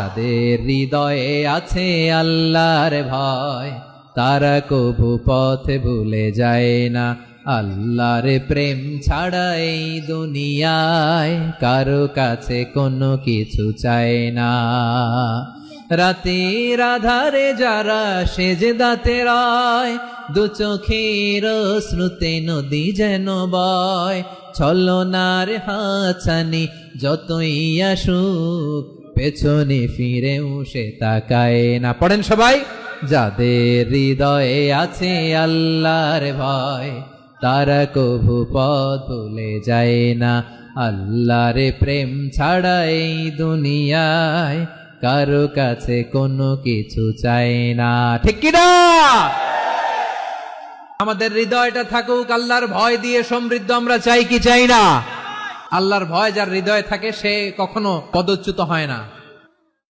যাদের হৃদয়ে আছে আল্লাহর ভয়, তারা কভু পথ ভুলে যায় না। আল্লাহর প্রেম ছাড়া এই দুনিয়ায় কারো কাছে কোনো কিছু চায় না। রাতের আধারে যারা সেজদাতে রয়, দু চোখের শ্রুতে নদী যেন বয়। ছলনার হাতছানি যতই আসুক, পেছনে ফিরেও সে তাকায় না। পড়েন সবাই। যাদের হৃদয়ে আছে আল্লাহর ভয়, তারা কভু পথ ভুলে যায় না। আল্লাহর প্রেম ছাড়া এই দুনিয়ায় কারো কাছে কোনো কিছু চাই না। ঠিক কি না? আমাদের হৃদয়টা থাকুক আল্লাহর ভয় দিয়ে সমৃদ্ধ। আমরা চাই কি চাই না? আল্লাহর ভয় যার হৃদয়ে থাকে সে কখনো পদচ্যুত হয় না।